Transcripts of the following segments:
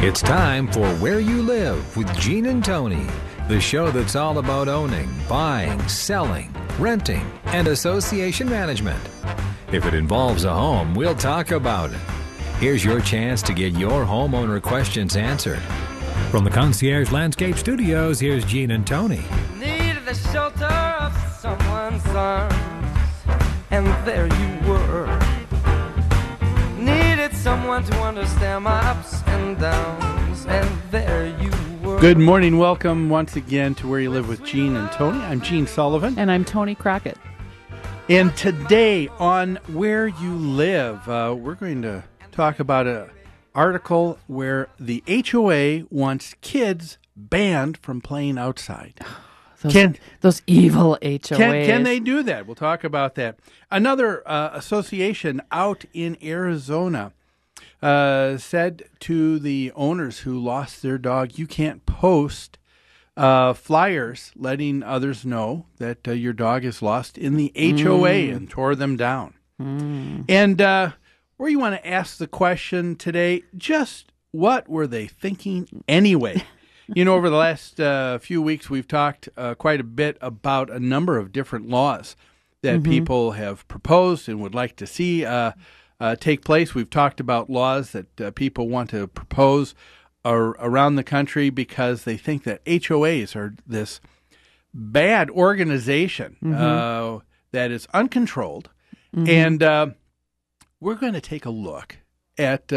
It's time for Where You Live with Gene and Tony, the show that's all about owning, buying, selling, renting, and association management. If it involves a home, we'll talk about it. Here's your chance to get your homeowner questions answered. From the Concierge Landscape Studios, here's Gene and Tony. Needed the shelter of someone's arms, and there you were. Needed someone to understand my ups and downs, and there you were. Good morning. Welcome once again to Where You Live with Gene and Tony. I'm Gene Sullivan. And I'm Tony Crockett. And today on Where You Live, we're going to talk about an article where the HOA wants kids banned from playing outside. Those evil HOAs. Can they do that? We'll talk about that. Another association out in Arizona said to the owners who lost their dog, you can't post flyers letting others know that your dog is lost in the HOA and tore them down. And where you want to ask the question today, just what were they thinking anyway? You know, over the last few weeks, we've talked quite a bit about a number of different laws that people have proposed and would like to see take place. We've talked about laws that people want to propose around the country because they think that HOAs are this bad organization that is uncontrolled. And we're going to take a look at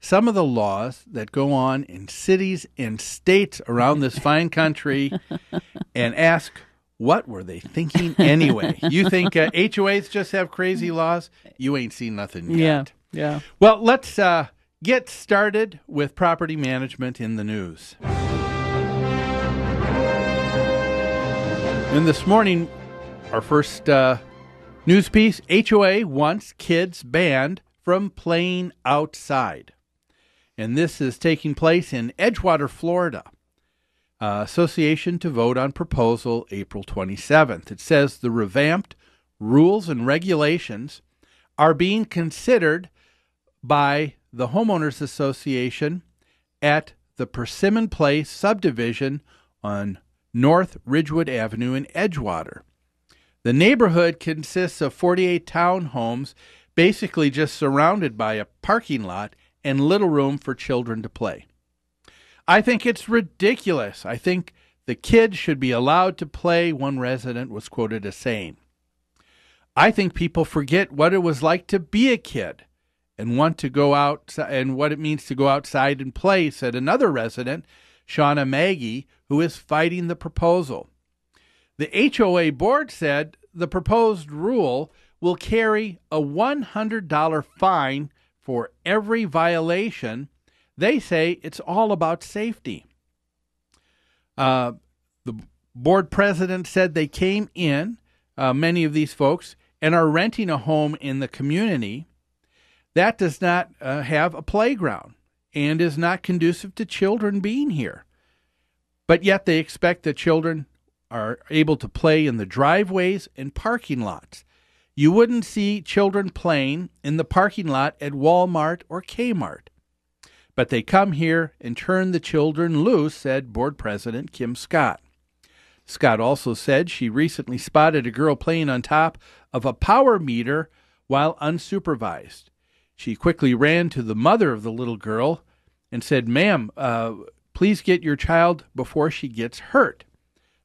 some of the laws that go on in cities and states around this fine country and ask, what were they thinking anyway? You think HOAs just have crazy laws? You ain't seen nothing yet. Yeah. Well, let's get started with property management in the news. And this morning, our first news piece, HOA wants kids banned from playing outside. And this is taking place in Edgewater, Florida. Association to vote on proposal April 27th. It says the revamped rules and regulations are being considered by the Homeowners Association at the Persimmon Place subdivision on North Ridgewood Avenue in Edgewater. The neighborhood consists of 48 townhomes, basically just surrounded by a parking lot and little room for children to play. I think it's ridiculous. I think the kids should be allowed to play, one resident was quoted as saying. I think people forget what it was like to be a kid and want to go out and what it means to go outside and play, said another resident, Shauna Maggie, who is fighting the proposal. The HOA board said the proposed rule will carry a $100 fine for every violation. They say it's all about safety. The board president said they came in, many of these folks, and are renting a home in the community that does not have a playground and is not conducive to children being here. But yet they expect that children are able to play in the driveways and parking lots. You wouldn't see children playing in the parking lot at Walmart or Kmart. But they come here and turn the children loose, said board president Kim Scott. Scott also said she recently spotted a girl playing on top of a power meter while unsupervised. She quickly ran to the mother of the little girl and said, "Ma'am, please get your child before she gets hurt."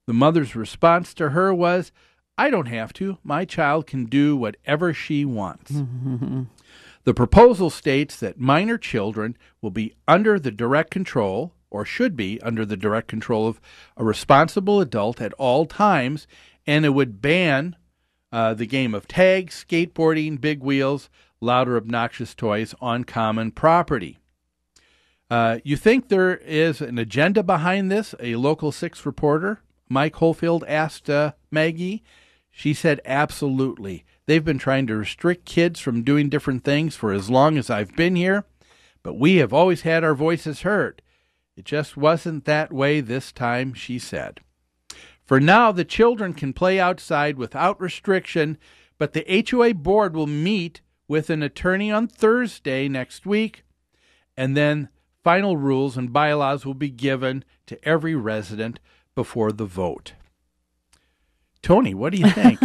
The mother's response to her was, "I don't have to. My child can do whatever she wants." The proposal states that minor children will be under the direct control, or should be under the direct control of a responsible adult at all times, and it would ban the game of tag, skateboarding, big wheels, loud or obnoxious toys on common property. You think there is an agenda behind this? A Local 6 reporter, Mike Holfield, asked Maggie. She said, absolutely. They've been trying to restrict kids from doing different things for as long as I've been here, but we have always had our voices heard. It just wasn't that way this time, she said. For now, the children can play outside without restriction, but the HOA board will meet with an attorney on Thursday next week and then Final rules and bylaws will be given to every resident before the vote. Tony, what do you think?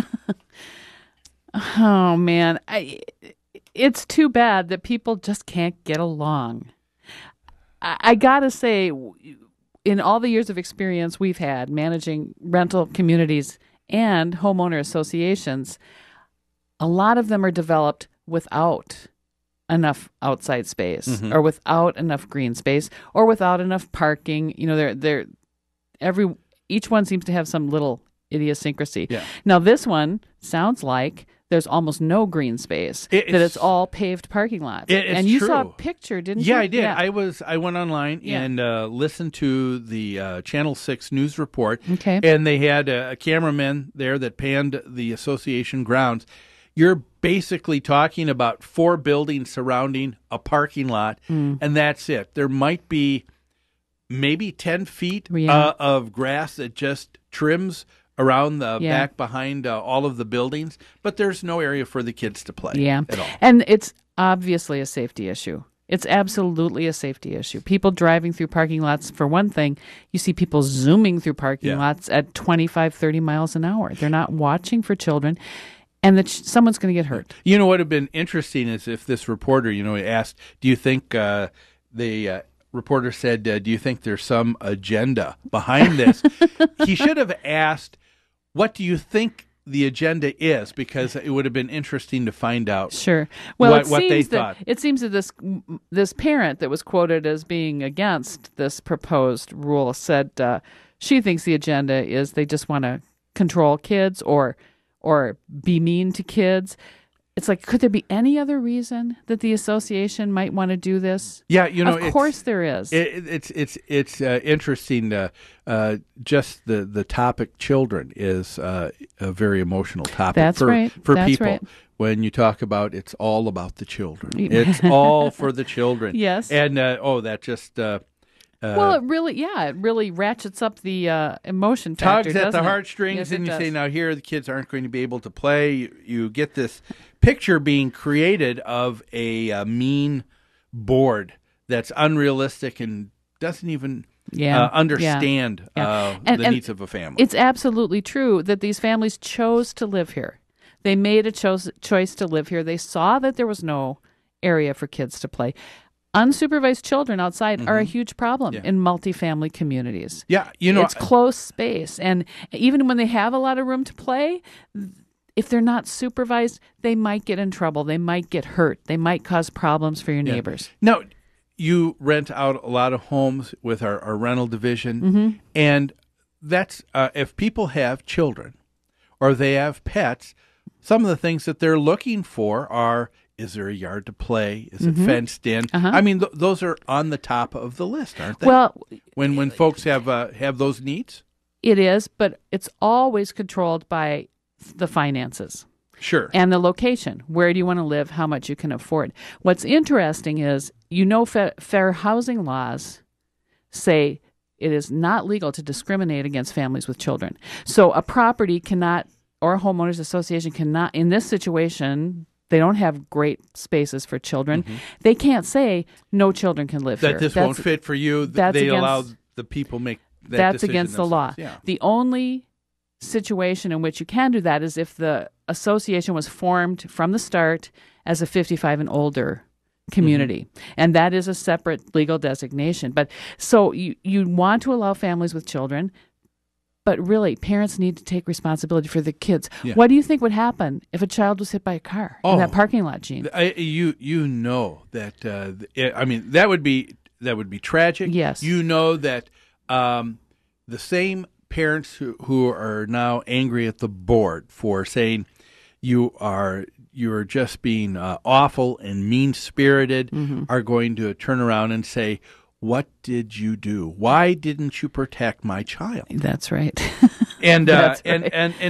Oh, man. It's too bad that people just can't get along. I got to say, in all the years of experience we've had managing rental communities and homeowner associations, a lot of them are developed without enough outside space or without enough green space or without enough parking. You know, each one seems to have some little idiosyncrasy. Yeah. Now, this one sounds like there's almost no green space, that it's all paved parking lots. And you saw a picture, didn't you? Yeah, I did. Yeah. I went online and listened to the Channel 6 news report. Okay. And they had a cameraman there that panned the association grounds. You're basically talking about 4 buildings surrounding a parking lot, and that's it. There might be maybe 10 feet of grass that just trims around the back behind all of the buildings, but there's no area for the kids to play at all. And it's obviously a safety issue. It's absolutely a safety issue. People driving through parking lots, for one thing, you see people zooming through parking lots at 25, 30 miles an hour. They're not watching for children, and someone's going to get hurt. You know what would have been interesting is if this reporter, asked, do you think reporter said, do you think there's some agenda behind this? He should have asked, what do you think the agenda is? Because it would have been interesting to find out what they thought. It seems that this parent that was quoted as being against this proposed rule said she thinks the agenda is they just want to control kids or be mean to kids. It's like, could there be any other reason that the association might want to do this? Yeah, of course there is. It's interesting. Just the topic children is a very emotional topic for people. Right. When you talk about it's all about the children, it's all for the children. Yes, and that just. Well, it really ratchets up the emotion factor. Tugs at the heartstrings, yes, and you say, now here the kids aren't going to be able to play. You get this picture being created of a mean board that's unrealistic and doesn't even understand the needs of a family. It's absolutely true that these families chose to live here. They made a choice to live here. They saw that there was no area for kids to play. Unsupervised children outside are a huge problem in multifamily communities. Yeah, it's close space. And even when they have a lot of room to play, if they're not supervised, they might get in trouble. They might get hurt. They might cause problems for your neighbors. Now, you rent out a lot of homes with our rental division, and that's if people have children or they have pets, some of the things that they're looking for are, is there a yard to play? Is it fenced in? I mean, those are on the top of the list, aren't they? Well, when folks have those needs, it is, but it's always controlled by the finances, and the location. Where do you want to live? How much you can afford? What's interesting is, fair housing laws say it is not legal to discriminate against families with children. So a property cannot, or a homeowners association cannot, in this situation. They don't have great spaces for children. They can't say no children can live here. This won't fit for you. They allow the people make that decision. That's against the law. Yeah. The only situation in which you can do that is if the association was formed from the start as a 55 and older community. And that is a separate legal designation. But so you want to allow families with children, but really, parents need to take responsibility for the kids. Yeah. What do you think would happen if a child was hit by a car in that parking lot, Gene? You know that that would be tragic. Yes. You know that the same parents who are now angry at the board for saying you are just being awful and mean-spirited are going to turn around and say, what did you do? Why didn't you protect my child? That's right. And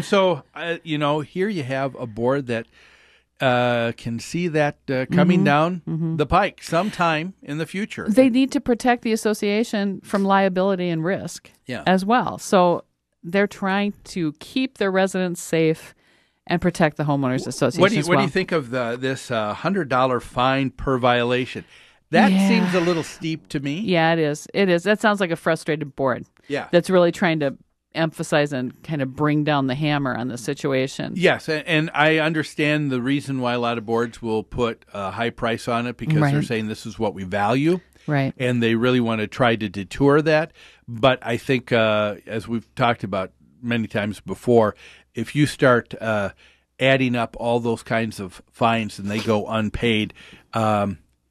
so here you have a board that can see that coming down the pike sometime in the future. They need to protect the association from liability and risk as well. So they're trying to keep their residents safe and protect the homeowners association. What do you think of this $100 fine per violation? That Yeah. seems a little steep to me. Yeah, it is. It is. That sounds like a frustrated board. Yeah. That's really trying to emphasize and kind of bring down the hammer on the situation. Yes, and I understand the reason why a lot of boards will put a high price on it because they're Right. saying this is what we value. Right. And they really want to try to detour that. But I think, as we've talked about many times before, if you start adding up all those kinds of fines and they go unpaid,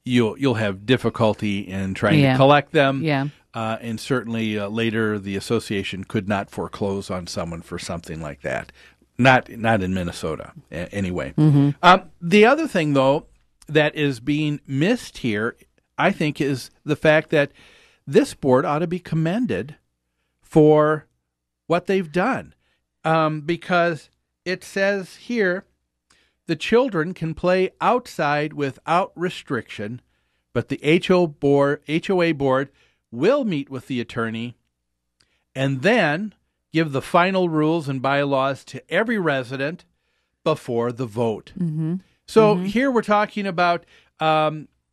you'll have difficulty in trying to collect them. Yeah. And certainly later the association could not foreclose on someone for something like that. Not in Minnesota, anyway. The other thing, though, that is being missed here, I think, is the fact that this board ought to be commended for what they've done. Because it says here, the children can play outside without restriction, but the HOA board will meet with the attorney and then give the final rules and bylaws to every resident before the vote. So here we're talking about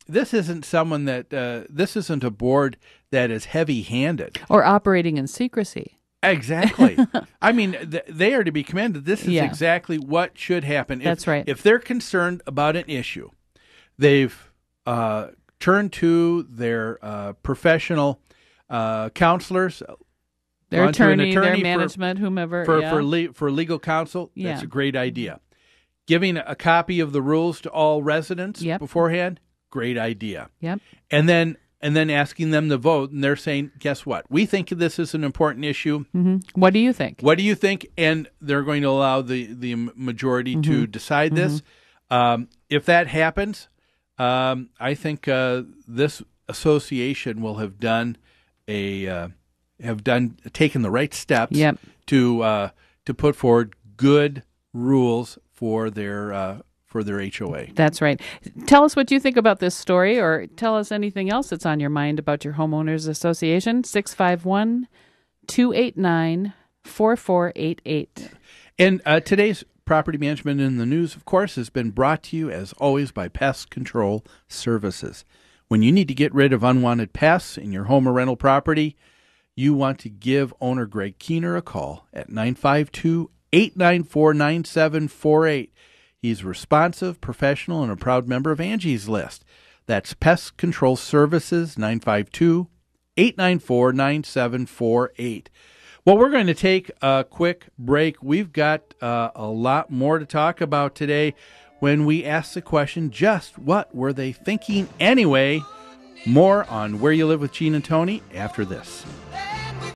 this isn't someone that this isn't a board that is heavy-handed Or operating in secrecy. Exactly. I mean, they are to be commended. This is exactly what should happen. That's right. If they're concerned about an issue, they've turned to their professional counselors, Their gone to an attorney, their for- management, whomever. for legal counsel. That's a great idea. Giving a copy of the rules to all residents beforehand, great idea. Yep. And then asking them to vote, and they're saying, guess what? We think this is an important issue. What do you think? What do you think? And they're going to allow the majority to decide this. If that happens, I think this association will have taken the right steps to put forward good rules for their HOA. That's right. Tell us what you think about this story, or tell us anything else that's on your mind about your homeowners association. 651-289-4488. And today's Property Management in the News, of course, has been brought to you, as always, by Pest Control Services. When you need to get rid of unwanted pests in your home or rental property, you want to give owner Greg Keener a call at 952-894-9748. He's responsive, professional, and a proud member of Angie's List. That's Pest Control Services, 952-894-9748. Well, we're going to take a quick break. We've got a lot more to talk about today when we ask the question, just what were they thinking anyway? More on Where You Live with Gene and Tony after this.